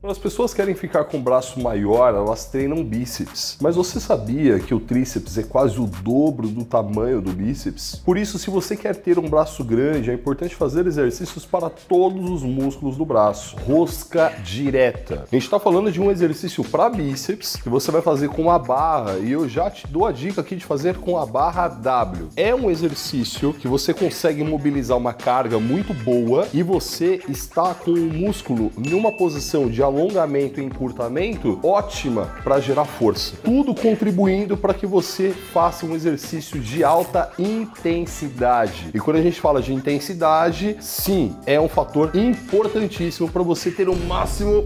Quando as pessoas querem ficar com o braço maior, elas treinam bíceps. Mas você sabia que o tríceps é quase o dobro do tamanho do bíceps? Por isso, se você quer ter um braço grande, é importante fazer exercícios para todos os músculos do braço. Rosca direta. A gente está falando de um exercício para bíceps que você vai fazer com a barra, e eu já te dou a dica aqui de fazer com a barra W. É um exercício que você consegue mobilizar uma carga muito boa e você está com o músculo em uma posição de alongamento e encurtamento ótima para gerar força. Tudo contribuindo para que você faça um exercício de alta intensidade. E quando a gente fala de intensidade, sim, é um fator importantíssimo para você ter o máximo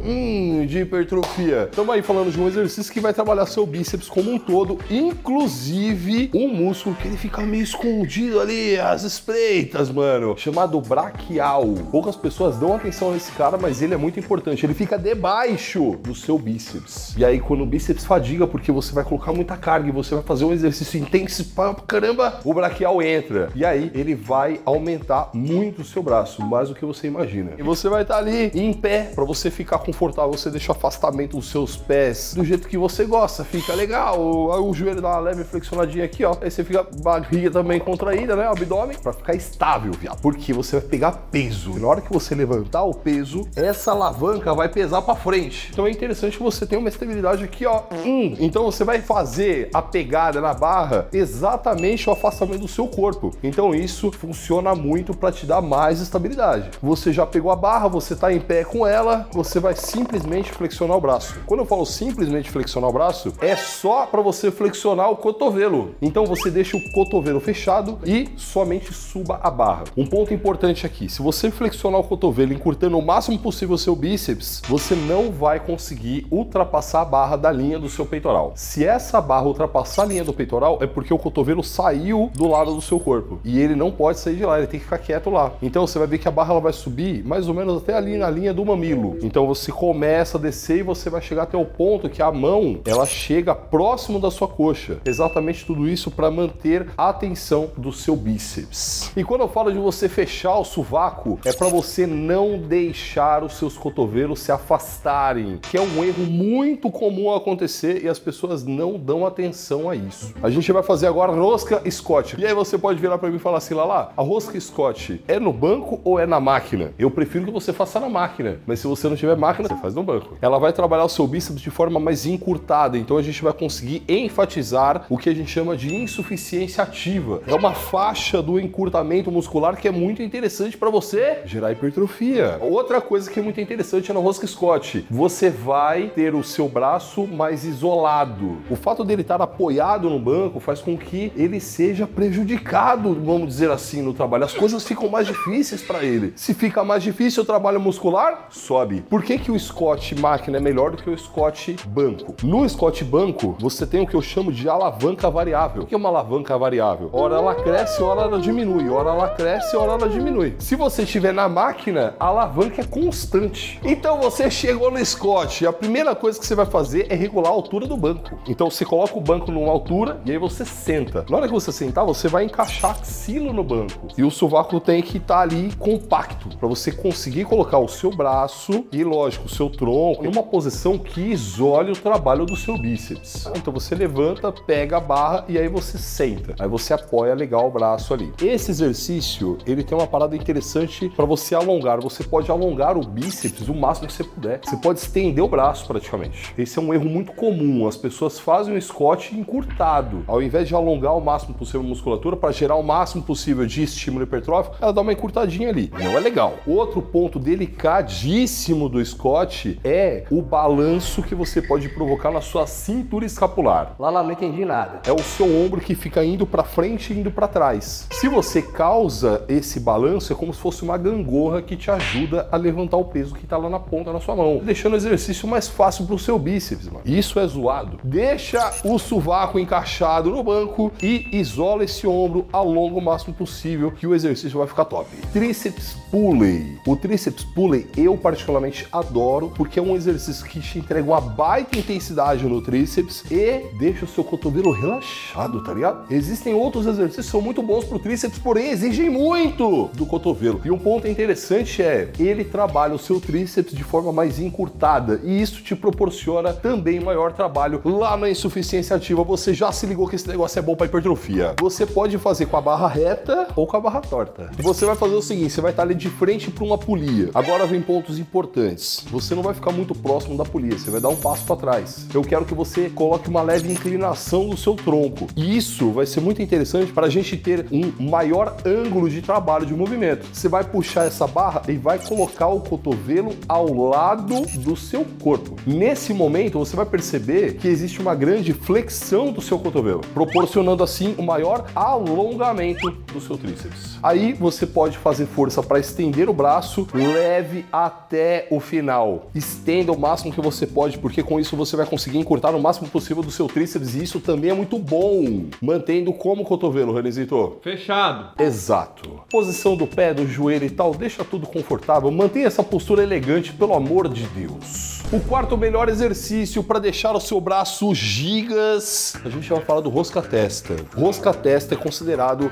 de hipertrofia. Estamos aí falando de um exercício que vai trabalhar seu bíceps como um todo, inclusive um músculo que ele fica meio escondido ali, às espreitas, mano, chamado braquial. Poucas pessoas dão atenção a esse cara, mas ele é muito importante. Ele fica debaixo do seu bíceps. E aí, quando o bíceps fadiga, porque você vai colocar muita carga e você vai fazer um exercício intenso pra caramba, o braquial entra. E aí, ele vai aumentar muito o seu braço, mais do que você imagina. E você vai estar ali em pé, pra você ficar confortável. Você deixa o afastamento dos seus pés do jeito que você gosta. Fica legal. O joelho dá uma leve flexionadinha aqui, ó. Aí você fica barriga também contraída, né? O abdômen, pra ficar estável, viado. Porque você vai pegar peso. E na hora que você levantar o peso, essa alavanca vai pesar pra frente. Então é interessante que você tenha uma estabilidade aqui, ó. Então você vai fazer a pegada na barra exatamente o afastamento do seu corpo. Então isso funciona muito para te dar mais estabilidade. Você já pegou a barra, você tá em pé com ela, você vai simplesmente flexionar o braço. Quando eu falo simplesmente flexionar o braço, é só para você flexionar o cotovelo. Então você deixa o cotovelo fechado e somente suba a barra. Um ponto importante aqui, se você flexionar o cotovelo encurtando o máximo possível o seu bíceps, você não vai conseguir ultrapassar a barra da linha do seu peitoral. Se essa barra ultrapassar a linha do peitoral, é porque o cotovelo saiu do lado do seu corpo. E ele não pode sair de lá, ele tem que ficar quieto lá. Então você vai ver que a barra ela vai subir mais ou menos até ali na linha do mamilo. Então você começa a descer e você vai chegar até o ponto que a mão, ela chega próximo da sua coxa. Exatamente tudo isso para manter a tensão do seu bíceps. E quando eu falo de você fechar o sovaco, é para você não deixar os seus cotovelos se afastarem, que é um erro muito comum acontecer e as pessoas não dão atenção a isso. A gente vai fazer agora rosca Scott. E aí você pode virar para mim e falar assim, Lala, a rosca Scott é no banco ou é na máquina? Eu prefiro que você faça na máquina, mas se você não tiver máquina, você faz no banco. Ela vai trabalhar o seu bíceps de forma mais encurtada, então a gente vai conseguir enfatizar o que a gente chama de insuficiência ativa. É uma faixa do encurtamento muscular que é muito interessante para você gerar hipertrofia. Outra coisa que é muito interessante é na rosca Scott. Você vai ter o seu braço mais isolado. O fato dele estar apoiado no banco faz com que ele seja prejudicado, vamos dizer assim, no trabalho. As coisas ficam mais difíceis para ele. Se fica mais difícil o trabalho muscular, sobe. Por que que o Scott máquina é melhor do que o Scott banco? No Scott banco, você tem o que eu chamo de alavanca variável. O que é uma alavanca variável? Ora ela cresce, ora ela diminui. Ora ela cresce, ora ela diminui. Se você estiver na máquina, a alavanca é constante. Então você chegou no Scott, a primeira coisa que você vai fazer é regular a altura do banco. Então você coloca o banco numa altura e aí você senta. Na hora que você sentar, você vai encaixar axilo no banco. E o sovaco tem que estar ali compacto para você conseguir colocar o seu braço e, lógico, o seu tronco em uma posição que isole o trabalho do seu bíceps. Então você levanta, pega a barra e aí você senta. Aí você apoia legal o braço ali. Esse exercício, ele tem uma parada interessante para você alongar. Você pode alongar o bíceps o máximo que você puder. Você pode estender o braço praticamente. Esse é um erro muito comum. As pessoas fazem o Scott encurtado. Ao invés de alongar o máximo possível a musculatura para gerar o máximo possível de estímulo hipertrófico, ela dá uma encurtadinha ali. Não é legal. Outro ponto delicadíssimo do Scott é o balanço que você pode provocar na sua cintura escapular. Lá não entendi nada. É o seu ombro que fica indo para frente e indo para trás. Se você causa esse balanço, é como se fosse uma gangorra que te ajuda a levantar o peso que tá lá na ponta da sua mão, deixando o exercício mais fácil pro seu bíceps, mano. Isso é zoado. Deixa o sovaco encaixado no banco e isola esse ombro, alonga o máximo possível que o exercício vai ficar top. Tríceps pulley. O tríceps pulley eu particularmente adoro porque é um exercício que te entrega uma baita intensidade no tríceps e deixa o seu cotovelo relaxado, tá ligado? Existem outros exercícios que são muito bons pro tríceps, porém exigem muito do cotovelo. E um ponto interessante é, ele trabalha o seu tríceps de forma mais mais encurtada e isso te proporciona também maior trabalho lá na insuficiência ativa. Você já se ligou que esse negócio é bom para hipertrofia. Você pode fazer com a barra reta ou com a barra torta. Você vai fazer o seguinte, você vai estar ali de frente para uma polia. Agora vem pontos importantes. Você não vai ficar muito próximo da polia, você vai dar um passo para trás. Eu quero que você coloque uma leve inclinação do seu tronco. E isso vai ser muito interessante para a gente ter um maior ângulo de trabalho de movimento. Você vai puxar essa barra e vai colocar o cotovelo ao lado do seu corpo. Nesse momento, você vai perceber que existe uma grande flexão do seu cotovelo, proporcionando assim um maior alongamento do seu tríceps. Aí você pode fazer força para estender o braço, leve até o final. Estenda o máximo que você pode, porque com isso você vai conseguir encurtar o máximo possível do seu tríceps e isso também é muito bom. Mantendo como cotovelo, Renezito? Fechado. Exato. Posição do pé, do joelho e tal, deixa tudo confortável. Mantenha essa postura elegante, pelo amor de Deus. O quarto melhor exercício para deixar o seu braço gigas, a gente vai falar do rosca-testa. Rosca-testa é considerado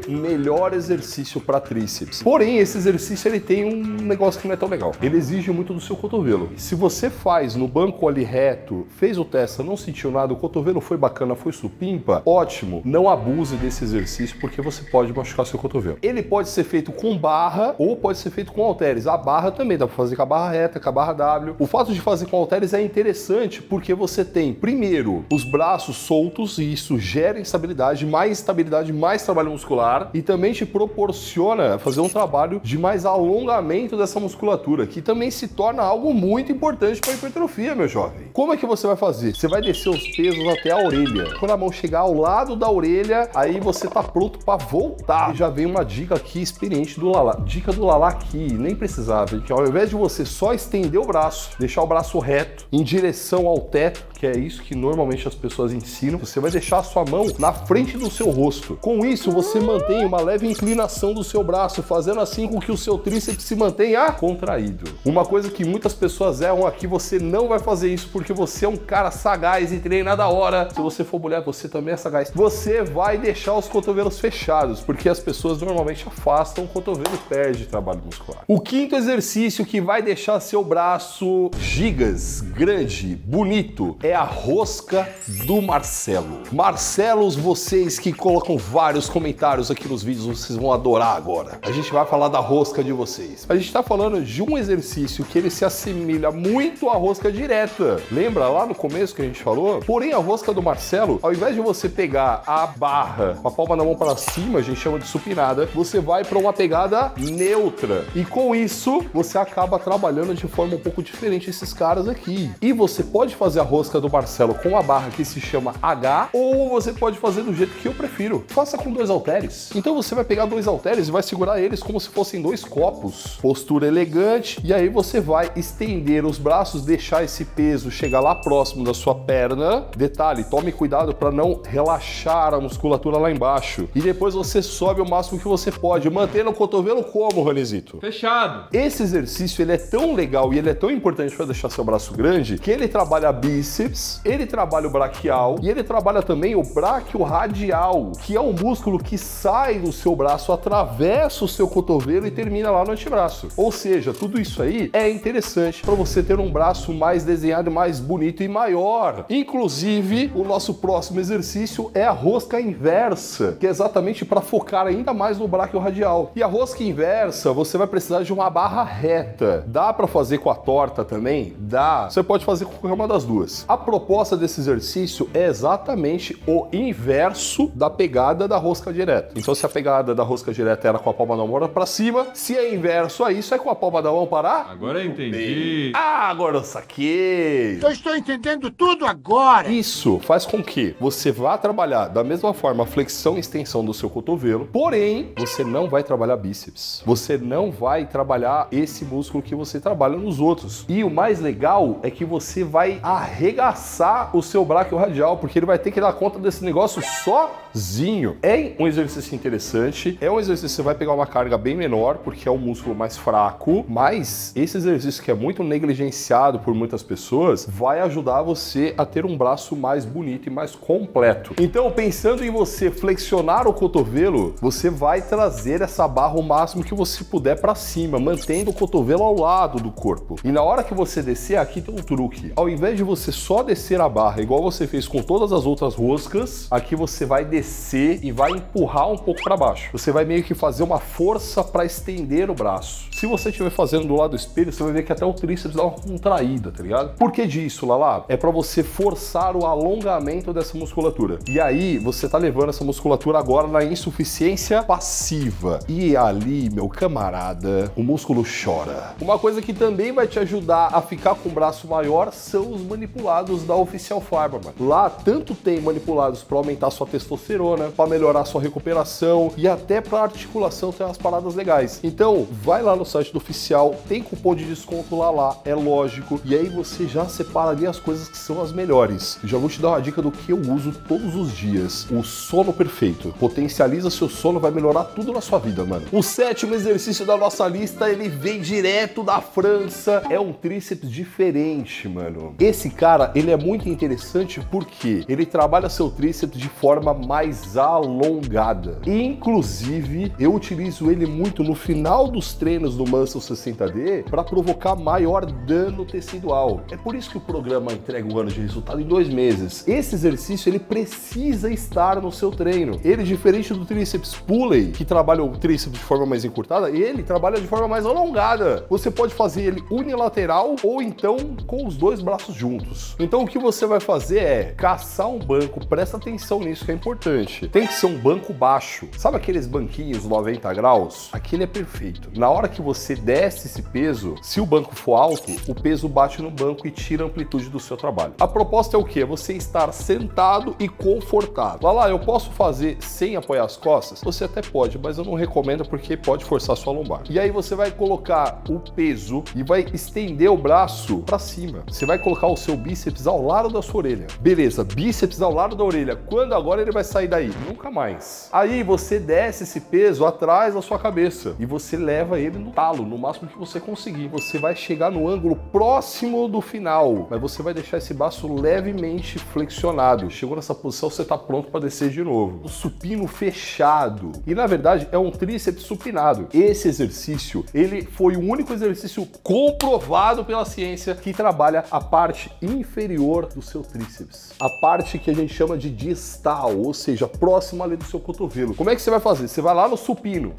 o melhor exercício para tríceps. Porém, esse exercício ele tem um negócio que não é tão legal. Ele exige muito do seu cotovelo. Se você faz no banco ali reto, fez o testa, não sentiu nada, o cotovelo foi bacana, foi supimpa, ótimo. Não abuse desse exercício porque você pode machucar seu cotovelo. Ele pode ser feito com barra ou pode ser feito com halteres. A barra também dá para fazer com a barra reta, com a barra W. O fato de fazer com halteres é interessante porque você tem, primeiro, os braços soltos e isso gera estabilidade, mais trabalho muscular e também te proporciona fazer um trabalho de mais alongamento dessa musculatura, que também se torna algo muito importante para a hipertrofia, meu jovem. Como é que você vai fazer? Você vai descer os pesos até a orelha. Quando a mão chegar ao lado da orelha, aí você tá pronto para voltar. E já vem uma dica aqui experiente do Lala. Dica do Lala aqui, nem precisava, que ao invés de você só estender o braço, deixar o braço reto em direção ao teto, que é isso que normalmente as pessoas ensinam, você vai deixar a sua mão na frente do seu rosto. Com isso, você mantém uma leve inclinação do seu braço, fazendo assim com que o seu tríceps se mantenha contraído. Uma coisa que muitas pessoas erram aqui, você não vai fazer isso porque você é um cara sagaz e treina da hora. Se você for mulher, você também é sagaz. Você vai deixar os cotovelos fechados, porque as pessoas normalmente afastam o cotovelo e perde trabalho muscular. O quinto exercício que vai deixar seu braço gigas, grande, bonito, é a rosca do Marcelo. Marcelos, vocês que colocam vários comentários aqui nos vídeos, vocês vão adorar agora. A gente vai falar da rosca de vocês. A gente tá falando de um exercício que ele se assemelha muito à rosca direta. Lembra lá no começo que a gente falou? Porém, a rosca do Marcelo, ao invés de você pegar a barra com a palma da mão para cima, a gente chama de supinada, você vai para uma pegada neutra. E com isso, você acaba trabalhando de forma um pouco diferente esses caras aqui. E você pode fazer a rosca do Marcelo com a barra que se chama H, ou você pode fazer do jeito que eu prefiro. Faça com 2 halteres. Então você vai pegar 2 halteres e vai segurar eles como se fossem 2 copos. Postura elegante. E aí você vai estender os braços, deixar esse peso chegar lá próximo da sua perna. Detalhe, tome cuidado para não relaxar a musculatura lá embaixo. E depois você sobe o máximo que você pode, mantendo o cotovelo como, Ranezito? Fechado. Esse exercício ele é tão legal e ele é tão importante para deixar seu braço grande que ele trabalha bíceps, ele trabalha o braquial e ele trabalha também o braquiorradial, que é um músculo que sai do seu braço, atravessa o seu cotovelo e termina lá no antebraço. Ou seja, tudo isso aí é interessante para você ter um braço mais desenhado, mais bonito e maior. Inclusive, o nosso próximo exercício é a rosca inversa, que é exatamente para focar ainda mais no braquiorradial. E a rosca inversa, você vai precisar de uma barra reta. Dá para fazer com a torta também? Dá. Você pode fazer com qualquer uma das duas. A proposta desse exercício é exatamente o inverso da pegada da rosca direta. Então, se a pegada da rosca direta era com a palma da mão para cima, se é inverso a isso, é com a palma da mão para... Agora eu entendi. Ah, agora eu saquei. Eu estou entendendo tudo agora. Isso faz com que você vá trabalhar da mesma forma a flexão e extensão do seu cotovelo, porém, você não vai trabalhar bíceps. Você não vai trabalhar esse músculo que você trabalha nos outros. E o mais legal é que você vai arregaçar o seu braquiorradial, porque ele vai ter que dar conta desse negócio sozinho. É um exercício interessante, é um exercício que você vai pegar uma carga bem menor, porque é um músculo mais fraco, mas esse exercício que é muito negligenciado por muitas pessoas, vai ajudar você a ter um braço mais bonito e mais completo. Então, pensando em você flexionar o cotovelo, você vai trazer essa barra o máximo que você puder para cima, mantendo o cotovelo ao lado do corpo. E na hora que você descer, aqui tem um truque. Ao invés de você só descer a barra, igual você fez com todas as outras roscas, aqui você vai descer e vai empurrar um pouco para baixo. Você vai meio que fazer uma força para estender o braço. Se você estiver fazendo do lado do espelho, você vai ver que até o tríceps dá uma contraída, tá ligado? Por que disso, Lala? É para você forçar o alongamento dessa musculatura. E aí, você tá levando essa musculatura agora na insuficiência passiva. E ali, meu camarada, o músculo chora. Uma coisa que também vai te ajudar a ficar com o braço maior são os manipulados da Oficial Pharma, mano. Lá, tanto tem manipulados para aumentar sua testosterona, para melhorar sua recuperação e até para articulação tem umas paradas legais. Então, vai lá no site do Oficial, tem cupom de desconto lá, é lógico, e aí você já separa ali as coisas que são as melhores. Eu já vou te dar uma dica do que eu uso todos os dias. O sono perfeito. Potencializa seu sono, vai melhorar tudo na sua vida, mano. O sétimo exercício da nossa lista, ele vem direto da França. É um tríceps diferente, mano. Esse cara, ele é muito interessante porque ele trabalha seu tríceps de forma mais alongada. Inclusive, eu utilizo ele muito no final dos treinos do Muscle 60D para provocar maior dano tecidual. É por isso que o programa entrega um ano de resultado em 2 meses. Esse exercício, ele precisa estar no seu treino. Ele, diferente do tríceps pulley, que trabalha o tríceps de forma mais encurtada, ele trabalha de forma mais alongada. Você pode fazer ele unilateral ou então com os 2 braços juntos. Então o que você vai fazer é caçar um banco, presta atenção nisso que é importante. Tem que ser um banco baixo. Sabe aqueles banquinhos 90 graus? Aquele é perfeito. Na hora que você desce esse peso, se o banco for alto, o peso bate no banco e tira a amplitude do seu trabalho. A proposta é o quê? É você estar sentado e confortável. Lá, eu posso fazer sem apoiar as costas? Você até pode, mas eu não recomendo porque pode forçar sua lombar. E aí você vai colocar o peso e vai estender o braço para cima. Você vai colocar o seu bíceps ao lado da sua orelha. Beleza, bíceps ao lado da orelha. Quando agora ele vai sair daí? Nunca mais. Aí você desce esse peso atrás da sua cabeça e você leva ele no talo, no máximo que você conseguir. Você vai chegar no ângulo próximo do final, mas você vai deixar esse braço levemente flexionado. Chegou nessa posição, você está pronto para descer de novo. O supino fechado. E na verdade é um tríceps supinado. Esse exercício, ele foi o único exercício comprovado pela ciência que trabalha a parte inferior do seu tríceps. A parte que a gente chama de distal, ou seja, próxima ali do seu cotovelo. Como é que você vai fazer? Você vai lá no supino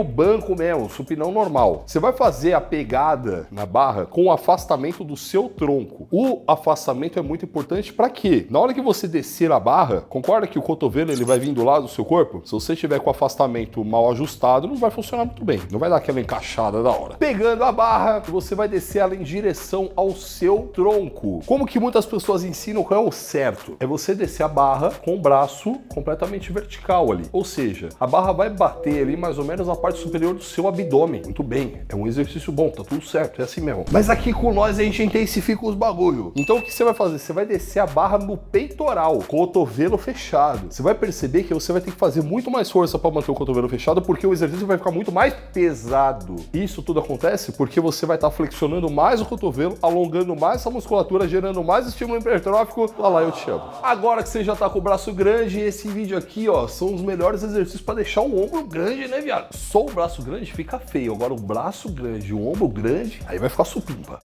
banco mesmo, supinão normal. Você vai fazer a pegada na barra com o afastamento do seu tronco. O afastamento é muito importante para quê? Na hora que você descer a barra, concorda que o cotovelo ele vai vir do lado do seu corpo? Se você tiver com o afastamento mal ajustado, não vai funcionar muito bem. Não vai dar aquela encaixada da hora. Pegando a barra, você vai descer ela em direção ao seu tronco. Como que muitas pessoas ensinam qual é o certo? É você descer a barra com o braço completamente vertical ali. Ou seja, a barra vai bater ali mais ou menos na parte superior do seu abdômen. Muito bem, é um exercício bom, tá tudo certo, é assim mesmo. Mas aqui com nós a gente intensifica os bagulho. Então o que você vai fazer? Você vai descer a barra no peitoral, cotovelo fechado. Você vai perceber que você vai ter que fazer muito mais força para manter o cotovelo fechado porque o exercício vai ficar muito mais pesado. Isso tudo acontece porque você vai estar flexionando mais o cotovelo, alongando mais essa musculatura, gerando mais estímulo hipertrófico. Lá, eu te amo. Agora que você já tá com o braço grande, esse vídeo aqui, ó, são os melhores exercícios para deixar o ombro grande, né, viado? Só o braço grande fica feio. Agora o braço grande e o ombro grande, aí vai ficar supimpa.